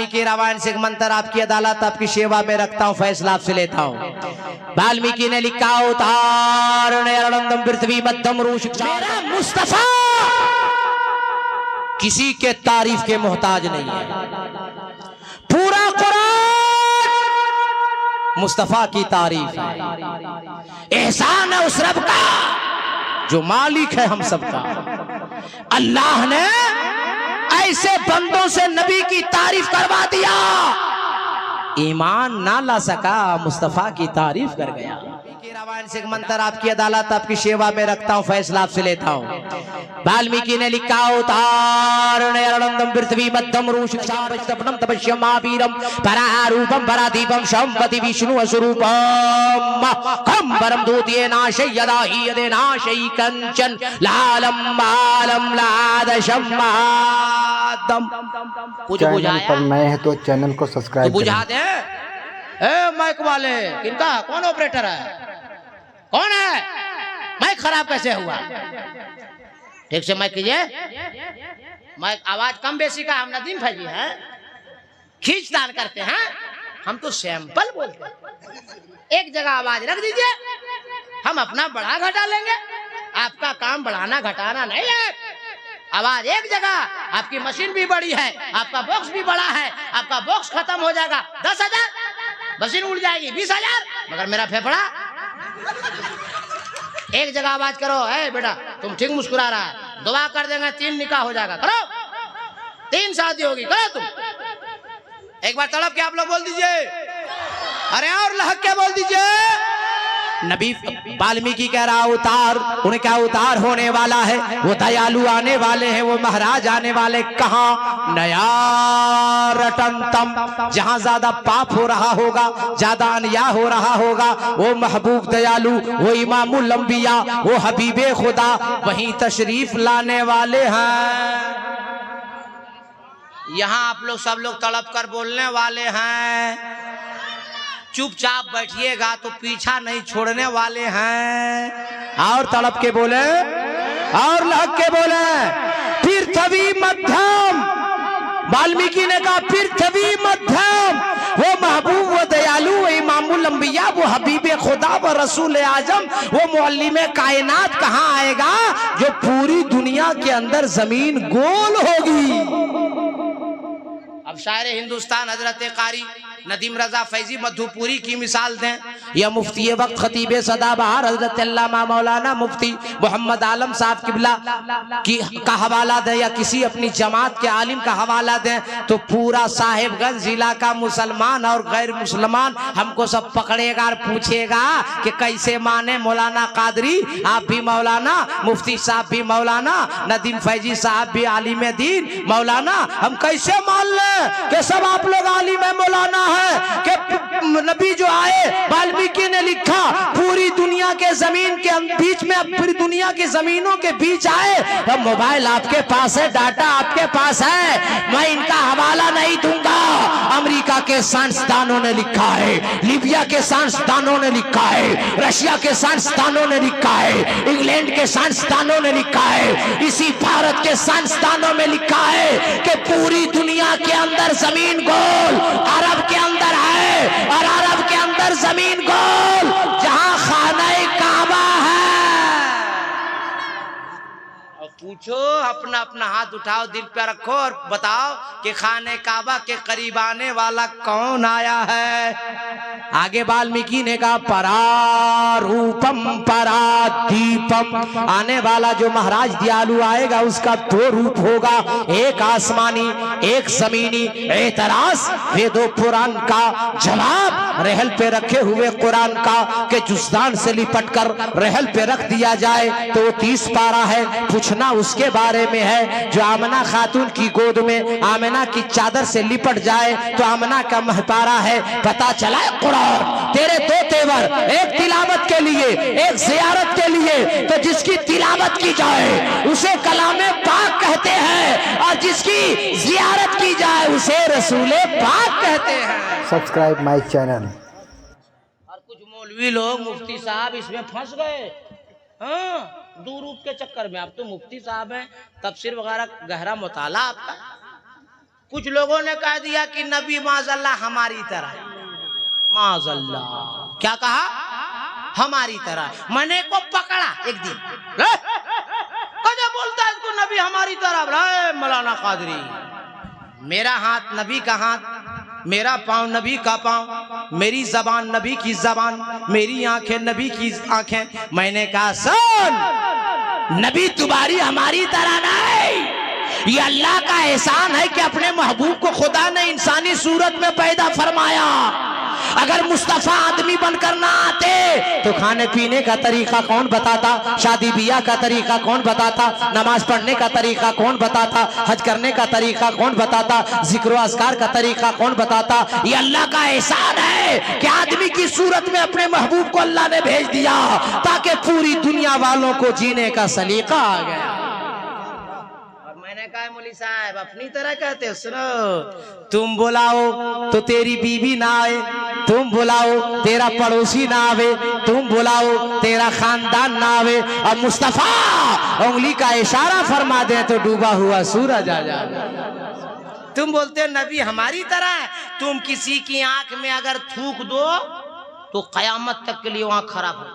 वाल्मीकि रामायण से एक मंत्र आपकी अदालत आपकी सेवा में रखता हूँ, फैसला आपसे लेता हूँ। वाल्मीकि ने लिखा उतारणम पृथ्वी मध्यम रूष, मेरा मुस्तफा किसी के तारीफ के मोहताज नहीं है। पूरा कुरान मुस्तफा की तारीफ है। एहसान है उस रब का जो मालिक है हम सबका। अल्लाह ने ऐसे बंदों से नबी की तारीफ करवा दिया, ईमान ना ला सका, मुस्तफा की तारीफ कर गया। रामायण से एक मंत्र आपकी अदालत आपकी सेवा में रखता हूँ, फैसला आपसे लेता हूँ। वाल्मीकि ने लिखा उतारणम पृथ्वी मध्यम रूषम तपस्यम महावीरम परारूपम परादीपम शंपति विष्णु स्वरूपम कंबरम दूतिये नाशय यदा ही यदे नाशय कंचन लालम बालम लादशम मादम। कुछ बुझाया पर नए हैं तो चैनल को सब्सक्राइब तो बुझा दे। माइक वाले किनका, कौन ऑपरेटर है, कौन है? माइक खराब कैसे हुआ? ठीक से माइक कीजिए। माइक आवाज कम बेसी का हम नदीम भाई है, खींचतान करते हैं, हम तो सैंपल बोलते हैं। एक जगह आवाज रख दीजिए, हम अपना बढ़ा घटा लेंगे। आपका काम बढ़ाना घटाना नहीं है। आवाज एक जगह, आपकी मशीन भी बड़ी है, आपका बॉक्स भी बड़ा है, आपका बॉक्स खत्म हो जाएगा 10,000, मशीन उड़ जाएगी 20,000, मगर मेरा फेफड़ा एक जगह आवाज करो। है बेटा तुम ठीक मुस्कुरा रहा है, दुआ कर देंगे 3 निकाह हो जाएगा, करो 3 शादी होगी, करो तुम। एक बार तड़प के आप लोग बोल दीजिए, अरे और लहक के बोल दीजिए। नबी वाल्मीकि कह रहा उतार, उन्हें क्या उतार होने वाला है, वो दयालु आने वाले हैं, वो महाराज आने वाले। कहाँ? नया रटनतम, जहां ज्यादा पाप हो रहा होगा, ज्यादा अन्याय हो रहा होगा, वो महबूब दयालु, वो इमामुल अंबिया, वो हबीबे खुदा वहीं तशरीफ लाने वाले हैं। यहाँ आप लोग सब लोग तड़प कर बोलने वाले हैं, चुपचाप बैठिएगा तो पीछा नहीं छोड़ने वाले हैं। और तड़प के बोले और लहक के बोले, पृथ्वी मध्यम। वाल्मीकि ने कहा पृथ्वी मध्यम, वो महबूब, वो दयालु, वो इमामुल अंबिया, वो हबीबे खुदा, वो रसूल आजम, वो मुअल्लिमे कायनात कहाँ आएगा जो पूरी दुनिया के अंदर जमीन गोल होगी। अब शायर हिंदुस्तान हजरत कारी नदीम रजा फैजी मधुपुरी की मिसाल दें, या मुफ्ती वक्त खतीबे सदाबहार हजरत अल्लामा मौलाना मुफ्ती मोहम्मद आलम साहब किबला की का हवाला दें, या किसी अपनी जमात के आलिम का हवाला दें, तो पूरा साहिबगंज जिला का मुसलमान और गैर मुसलमान हमको सब पकड़ेगा और पूछेगा कि कैसे माने मौलाना कादरी, आप भी मौलाना, मुफ्ती साहब भी मौलाना, नदीम फैजी साहब भी आलिम दीन मौलाना, हम कैसे मान लें कि सब आप लोग आलिम मौलाना है कि नबी जो आए, वाल्मीकि ने लिखा पूरी दुनिया के जमीन के बीच में, अब पूरी दुनिया की जमीनों के बीच आए। अब मोबाइल आपके पास है, डाटा आपके पास है, मैं इनका हवाला नहीं दूंगा। अमेरिका के साइंसदानों ने लिखा है, लीबिया के साइंसदानों ने लिखा है, रशिया के साइंसदानों ने लिखा है, इंग्लैंड के साइंसदानों ने लिखा है, इसी भारत के साइंसदानों में लिखा है कि पूरी दुनिया के अंदर जमीन गोल, अरब के अंदर है, और अरब के अंदर जमीन गोल, जहां खाना काबा है। और पूछो, अपना अपना हाथ उठाओ, दिल पे रखो और बताओ कि खाने काबा के करीब आने वाला कौन आया है। आगे वाल्मीकि ने कहा परारूपम परादीपम, आने वाला जो महाराज दयालु आएगा उसका 2 रूप होगा, एक आसमानी एक जमीनी। एतराज वेदो पुराण का जवाब रहल पे रखे हुए कुरान का के जुस्तान से लिपट कर रहल पे रख दिया जाए तो वो 30 पारा है। पूछना उसके बारे में है जो आमना खातून की गोद में आमना की चादर से लिपट जाए तो आमना का महपारा है। पता चला है कुरान तेरे 2 तेवर, एक तिलावत के लिए एक जियारत के लिए, तो जिसकी तिलावत की जाए उसे कलामे पाक कहते हैं और जिसकी जियारत की जाए उसे रसूले पाक कहते हैं। Subscribe my channel. और कुछ मौलवी लोग मुफ्ती साहब इसमें फंस गए, हाँ, 2 रूप के चक्कर में। आप तो मुफ्ती साहब हैं, तफसीर वगैरह गहरा मुताला आपका, कुछ लोगों ने कह दिया कि नबी माज़अल्लाह हमारी तरह, माज़अल्लाह क्या कहा, हमारी तरह। मैंने को पकड़ा एक दिन, कजा बोलता है इसको नबी हमारी तरह। मौलाना कादरी, मेरा हाथ नबी का हाथ, मेरा पांव नबी का पांव, मेरी जबान नबी की जबान, मेरी आंखें नबी की आंखें। मैंने कहा सुन, नबी तुम्हारी हमारी तरह नहीं, ये अल्लाह का एहसान है कि अपने महबूब को खुदा ने इंसानी सूरत में पैदा फरमाया। अगर मुस्तफा आदमी बनकर ना आते तो खाने पीने का तरीका कौन बताता, शादी बियाह का तरीका कौन बताता, नमाज पढ़ने का तरीका कौन बताता, हज करने का तरीका कौन बताता, जिक्र अस्कार का तरीका कौन बताता। ये अल्लाह का एहसान है कि आदमी की सूरत में अपने महबूब को अल्लाह ने भेज दिया ताकि पूरी दुनिया वालों को जीने का सलीका आ गया। मैंने कहा मौली साहब अपनी तरह कहते हो, सुनो, तुम बुलाओ तो तेरी बीवी ना आए, तुम बुलाओ तेरा पड़ोसी ना आवे, तुम बुलाओ तेरा खानदान ना आवे, और मुस्तफा उंगली का इशारा फरमा दे तो डूबा हुआ सूरज आ जाए। तुम बोलते हो नबी हमारी तरह, तुम किसी की आंख में अगर थूक दो तो कयामत तक के लिए आंख खराब हो।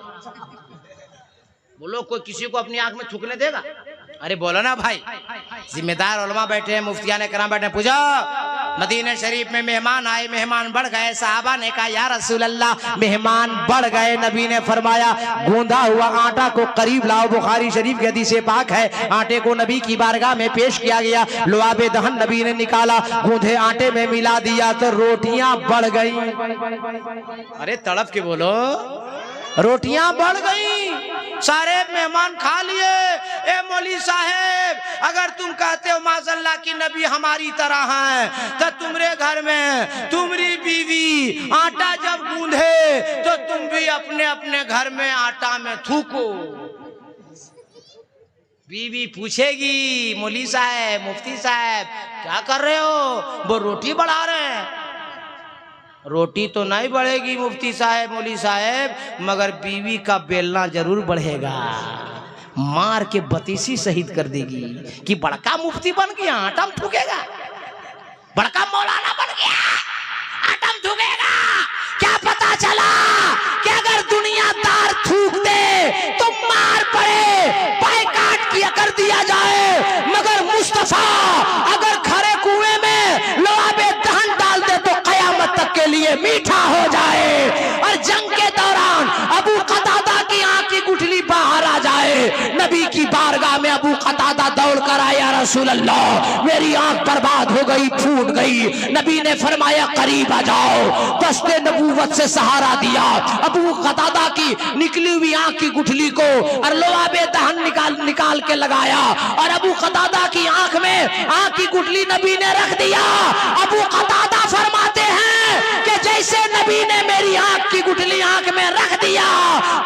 बोलो कोई किसी को अपनी आंख में थूकने देगा? अरे बोलो ना भाई, जिम्मेदार उलमा बैठे हैं, मुफ्तियाने कराम बैठे हैं। पूछो, मदीना शरीफ में मेहमान आए, मेहमान बढ़ गए, सहाबा ने कहा या रसूल अल्लाह मेहमान बढ़ गए। नबी ने फरमाया गूंदा हुआ आटा को करीब लाओ। बुखारी शरीफ की हदीस पाक है। आटे को नबी की बारगाह में पेश किया गया, लुआबे दहन नबी ने निकाला, गूंधे आटे में मिला दिया तो रोटियां बढ़ गई। अरे तड़प के बोलो, रोटियां बढ़ गई, सारे मेहमान खा लिए। ए मौली साहेब, अगर तुम कहते हो माज़अल्लाह की नबी हमारी तरह हैं, तो तुम्हारे घर में तुम्हारी बीवी आटा जब गूंधे तो तुम भी अपने अपने घर में आटा में थूको। बीवी पूछेगी मौली साहब, मुफ्ती साहब क्या कर रहे हो? वो रोटी बढ़ा रहे हैं। रोटी तो नहीं बढ़ेगी मुफ्ती साहब, मौली साहब, मगर बीवी का बेलना जरूर बढ़ेगा। मार के बतीसी शहीद कर देगी कि बड़का मुफ्ती बन गया आटा में थूकेगा, बड़का मौलाना बन गया आटा में थूकेगा। क्या पता चला कि अगर दुनियादार थूक दे तो मार पड़े, पाए काट किया कर दिया जाए, मगर मुस्तफा अगर खरे कुएं में लुआबे दहन डाल दे तो कयामत तक के लिए मीठा हो जाए। और जंग के दौरान अबू कतादा की आंख की गुठली बाहर आ जाए, नबी की बारगाह में अबू कतादा दौड़ कर आया, रसूल अल्लाह मेरी आंख बर्बाद हो गई, फूट गई। नबी ने फरमाया करीब आ जाओ, दस्ते नबूवत से सहारा दिया। अबू कतादा की निकली हुई आंख की गुठली को और लुआबे दहन निकाल के लगाया, और अबू कतादा की आंख में आंख की गुठली नबी ने रख दिया। अबू कतादा फरमाते हैं कि जैसे नबी ने मेरी आंख की गुठली आंख में रख दिया,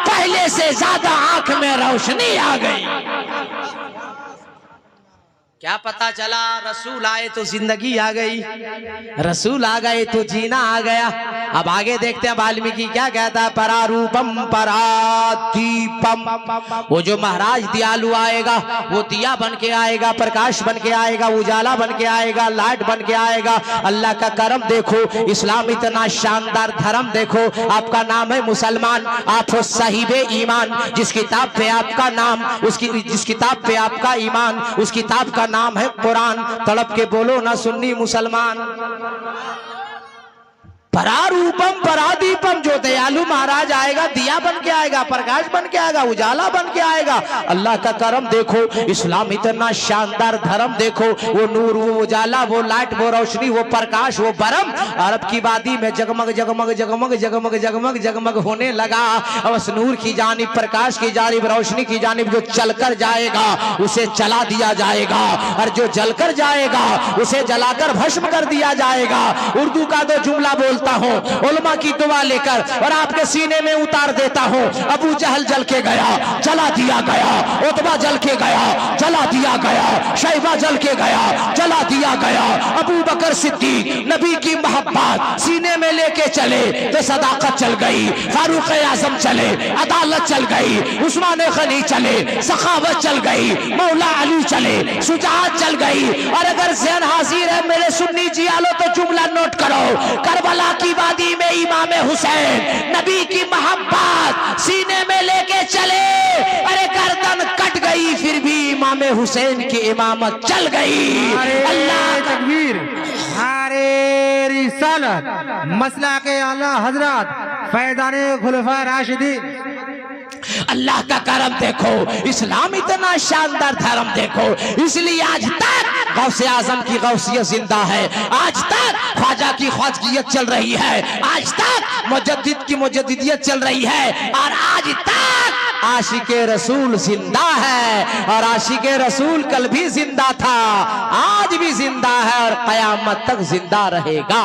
पहले से ज्यादा आंख में रोशनी आ गई। क्या पता चला? रसूल आए तो जिंदगी आ गई, रसूल आ गए तो जीना आ गया। अब आगे देखते हैं वाल्मीकि क्या कहता है। परारूपम परादीपम, वो जो महाराज दयालु आएगा वो दिया बन के आएगा, प्रकाश बन के आएगा, उजाला बन के आएगा, लाइट बन के आएगा। अल्लाह का करम देखो, इस्लाम इतना शानदार धर्म देखो। आपका नाम है मुसलमान, आप हो साहिबे ईमान, जिस किताब पे आपका नाम, जिस किताब पे आपका ईमान, उस किताब का नाम है कुरान। तड़प के बोलो ना सुन्नी मुसलमान। परारूपम परादीपम, जो दयालु महाराज आएगा दिया बन के आएगा, प्रकाश बन के आएगा, उजाला बन के आएगा। अल्लाह का करम देखो, इस्लाम इतना शानदार धर्म देखो। वो नूर, वो उजाला, वो लाइट, वो रोशनी, वो प्रकाश, वो बरम अरब की वादी में जगमग जगमग जगमग जगमग जगमग जगमग होने लगा। और उस नूर की जानिब, प्रकाश की जानिब, रोशनी की जानिब जो चलकर जाएगा उसे चला दिया जाएगा, और जो जलकर जाएगा उसे जलाकर भस्म कर दिया जाएगा। उर्दू का दो जुमला बोलता हूं, उलमा की दुआ लेकर और आपके सीने में उतार देता हूँ। अबू जहल जल के गया, जला दिया गया। उतबा जल के गया, जला दिया गया। शैबा जल के गया, जला दिया गया। अबू बकर सिद्दीक नबी की मोहब्बत सीने में लेके चले तो सदाकत चल गई। फारूक आजम चले, अदालत चल गई। उस्मान गनी चले, सखावत चल गई। मौला अली चले, शुजाअत चल गई। और अगर ज़हन हाजिर है मेरे सुन्नी जी आलो तो जुमला नोट करो। करबला की वादी में इमाम हुसैन नबी की मोहब्बत सीने में लेके चले। अरे गर्दन कट गई फिर भी इमाम हुसैन की इमामत चल गई। अल्लाह तकबीर, हारे रिसालत, मसला के आला हजरत फैज़ाने खुलफा राशिदीन। अल्लाह का करम देखो, इस्लाम इतना शानदार धर्म देखो, इसलिए आज तक गौसे आजम की गौसियत जिंदा है। आज तक ख्वाजा की ख्वाजगियत चल रही है। आज तक मुजद्दिद की मुजद्दिदियत चल रही है। और आज तक आशिके रसूल जिंदा है। और आशिके रसूल कल भी जिंदा था, आज भी जिंदा है और कयामत तक जिंदा रहेगा।